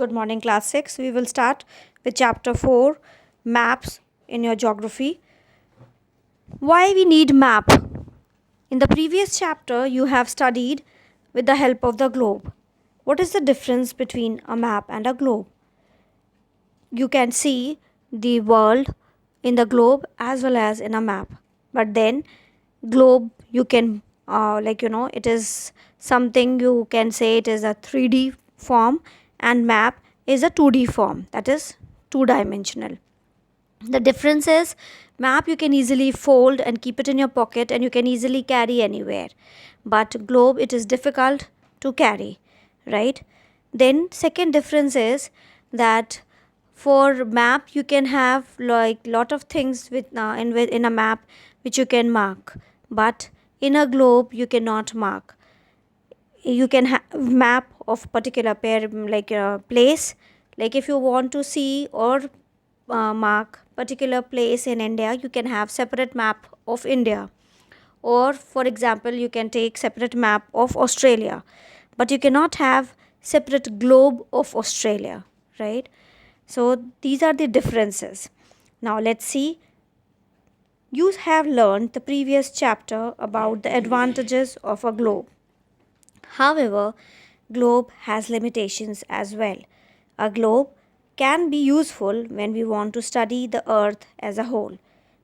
Good morning, class 6. We will start with chapter 4, maps in your geography. Why we need map? In the previous chapter, you have studied with the help of the globe. What is the difference between a map and a globe? You can see the world in the globe as well as in a map. But then globe you can it is something you can say it is a 3D form, and map is a 2D form, that is two dimensional. The difference is map you can easily fold and keep it in your pocket and you can easily carry anywhere, but globe it is difficult to carry, right? Then second difference is that for map you can have like lot of things in a map which you can mark, but in a globe you cannot mark. You can have map of particular pair like a place, like if you want to see or mark particular place in India, you can have separate map of India, or for example you can take separate map of Australia, but you cannot have separate globe of Australia, right? So these are the differences. Now let's see. You have learned the previous chapter about the advantages of a globe. However, globe has limitations as well. A globe can be useful when we want to study the earth as a whole,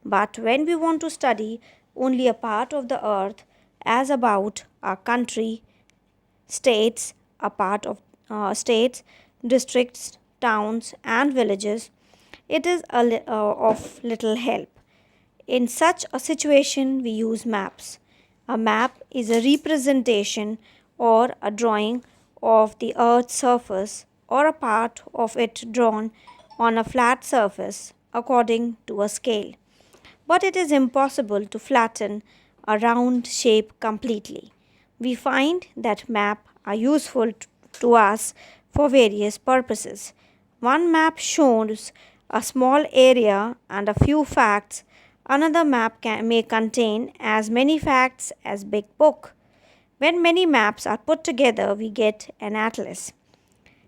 but when we want to study only a part of the earth, as about our country, states, a part of states, districts, towns and villages, it is of little help. In such a situation, we use maps. A map is a representation or a drawing of the earth's surface or a part of it drawn on a flat surface according to a scale. But it is impossible to flatten a round shape completely. We find that maps are useful to us for various purposes. One map shows a small area and a few facts. Another map may contain as many facts as big book. When many maps are put together, we get an atlas.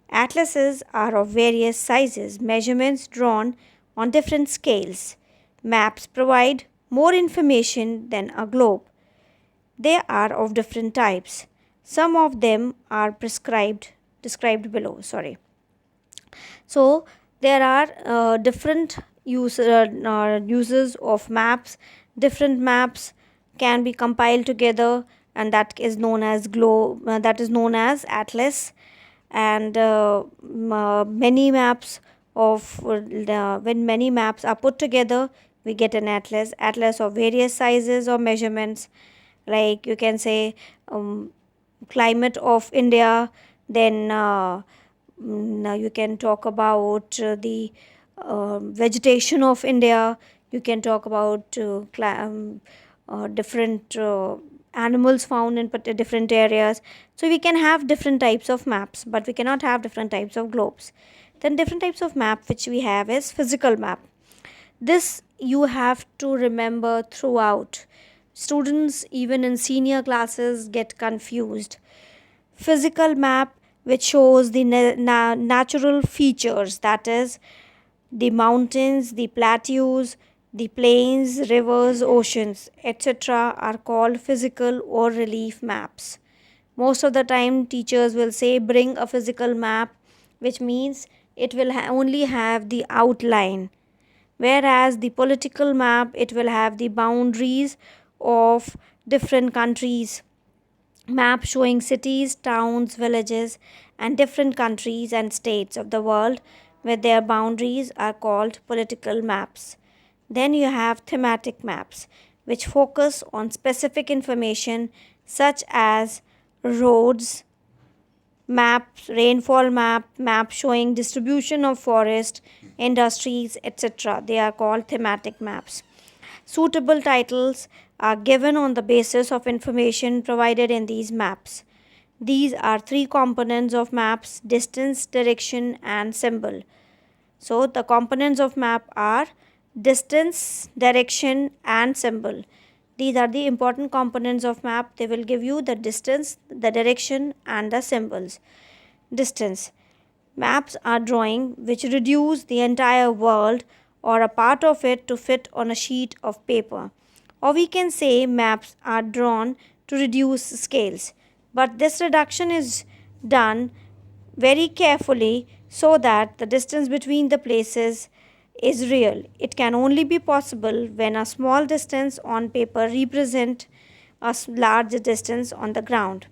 Atlases are of various sizes, measurements drawn on different scales. Maps provide more information than a globe. They are of different types. Some of them are described below. So there are different uses of maps. Different maps can be compiled together, and that is known as atlas. And many maps of when many maps are put together, we get an atlas of various sizes or measurements, like you can say climate of India. Then now you can talk about the vegetation of India. You can talk about different animals found in different areas. So we can have different types of maps, but we cannot have different types of globes. Then different types of map which we have is physical map. This you have to remember throughout. Students even in senior classes get confused. Physical map which shows the natural features, that is the mountains, the plateaus, the plains, rivers, oceans, etc. are called physical or relief maps. Most of the time teachers will say bring a physical map, which means it will only have the outline, whereas the political map it will have the boundaries of different countries. Map showing cities, towns, villages and different countries and states of the world with their boundaries are called political maps. Then you have thematic maps which focus on specific information such as roads, maps, rainfall map showing distribution of forest, industries, etc. They are called thematic maps. Suitable titles are given on the basis of information provided in these maps. These are three components of maps: distance, direction and symbol. So the components of map are distance, direction and symbol. These are the important components of map. They will give you the distance, the direction and the symbols. Distance. Maps are drawing which reduce the entire world or a part of it to fit on a sheet of paper. Or we can say maps are drawn to reduce scales. But this reduction is done very carefully so that the distance between the places is real. It can only be possible when a small distance on paper represents a large distance on the ground.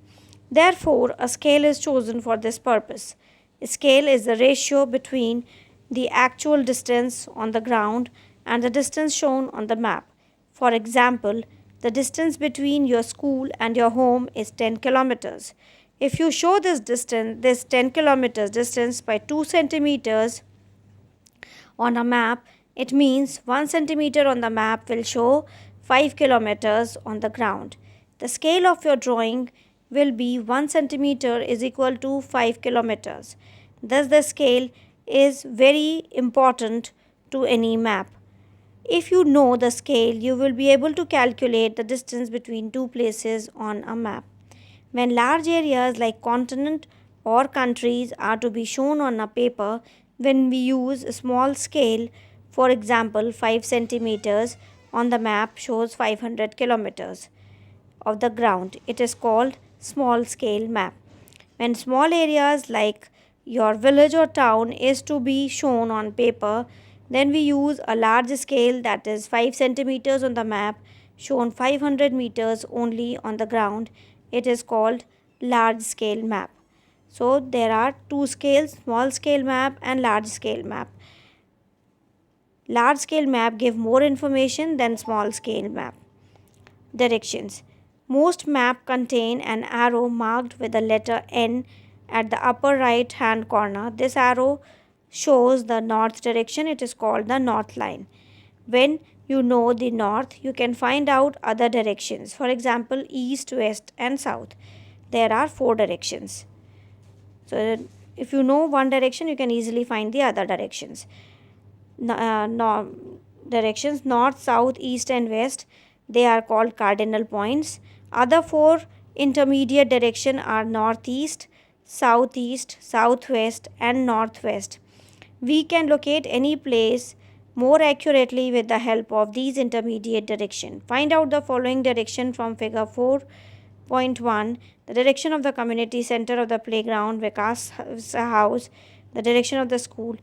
Therefore, a scale is chosen for this purpose. A scale is the ratio between the actual distance on the ground and the distance shown on the map. For example, the distance between your school and your home is 10 kilometers. If you show this 10 kilometers distance by 2 centimeters on a map, it means 1 centimeter on the map will show 5 kilometers on the ground. The scale of your drawing will be 1 centimeter is equal to 5 kilometers. Thus, the scale is very important to any map. If you know the scale, you will be able to calculate the distance between two places on a map. When large areas like continent or countries are to be shown on a paper, when we use a small scale, for example 5 centimeters on the map shows 500 kilometers of the ground. It is called small scale map. When small areas like your village or town is to be shown on paper, then we use a large scale, that is 5 centimeters on the map shown 500 meters only on the ground. It is called large scale map. So there are two scales, small scale map and large scale map. Large scale map give more information than small scale map. Directions. Most map contain an arrow marked with the letter N at the upper right hand corner. This arrow shows the north direction. It is called the north line. When you know the north, you can find out other directions. For example, east, west and south. There are 4 directions. So if you know one direction, you can easily find the other directions. Directions north, south, east and west, they are called cardinal points. Other 4 intermediate direction are northeast, southeast, southwest and northwest. We can locate any place more accurately with the help of these intermediate direction. Find out the following direction from figure 4.1. The direction of the community center of the playground, Vikas house, the direction of the school.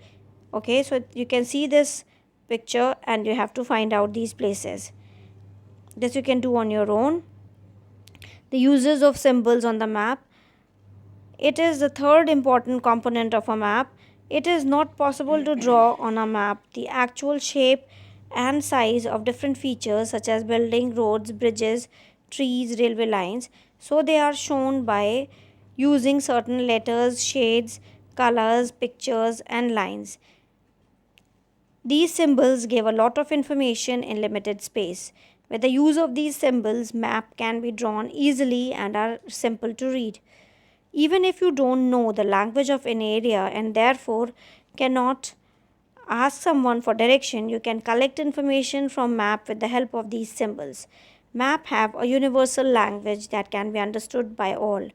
Okay, so you can see this picture and you have to find out these places. This you can do on your own. The uses of symbols on the map. It is the third important component of a map. It is not possible to draw on a map the actual shape and size of different features such as building, roads, bridges, trees, railway lines. So they are shown by using certain letters, shades, colors, pictures and lines. These symbols give a lot of information in limited space. With the use of these symbols, map can be drawn easily and are simple to read. Even if you don't know the language of an area and therefore cannot ask someone for direction, you can collect information from map with the help of these symbols. Map have a universal language that can be understood by all.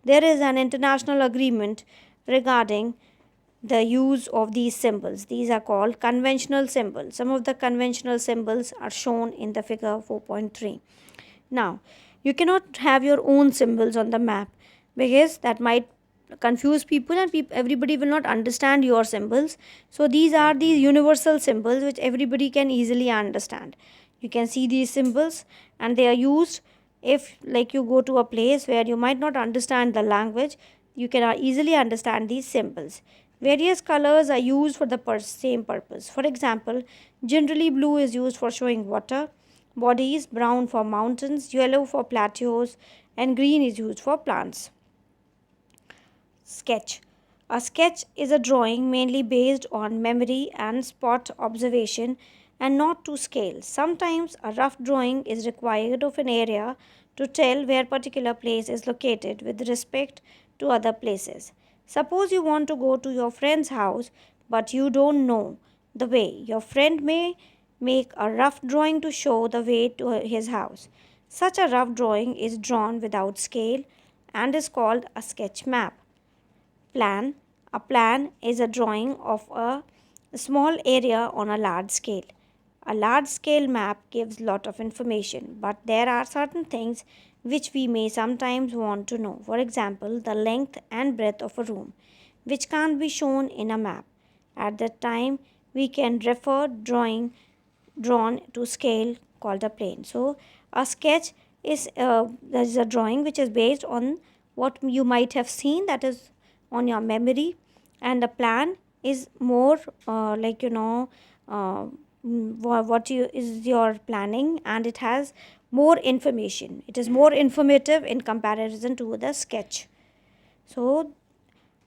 There is an international agreement regarding the use of these symbols. These are called conventional symbols. Some of the conventional symbols are shown in the figure 4.3. Now, you cannot have your own symbols on the map because that might confuse people and everybody will not understand your symbols. So these are these universal symbols which everybody can easily understand. You can see these symbols and they are used if like you go to a place where you might not understand the language, you can easily understand these symbols. Various colors are used for the same purpose. For example, generally blue is used for showing water bodies, brown for mountains, yellow for plateaus and green is used for plants. Sketch. A sketch is a drawing mainly based on memory and spot observation and not to scale. Sometimes a rough drawing is required of an area to tell where particular place is located with respect to other places. Suppose you want to go to your friend's house but you don't know the way. Your friend may make a rough drawing to show the way to his house. Such a rough drawing is drawn without scale and is called a sketch map. Plan. A plan is a drawing of a small area on a large scale. A large scale map gives lot of information, but there are certain things which we may sometimes want to know. For example, the length and breadth of a room, which can't be shown in a map. At that time, we can refer drawn to scale called a plane. So a sketch is a drawing which is based on what you might have seen, that is on your memory, and a plan is more what you is your planning, and it has more information. It is more informative in comparison to the sketch. So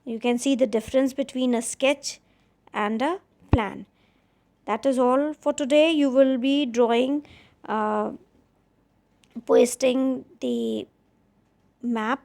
you can see the difference between a sketch and a plan. That is all for today. You will be drawing, pasting the map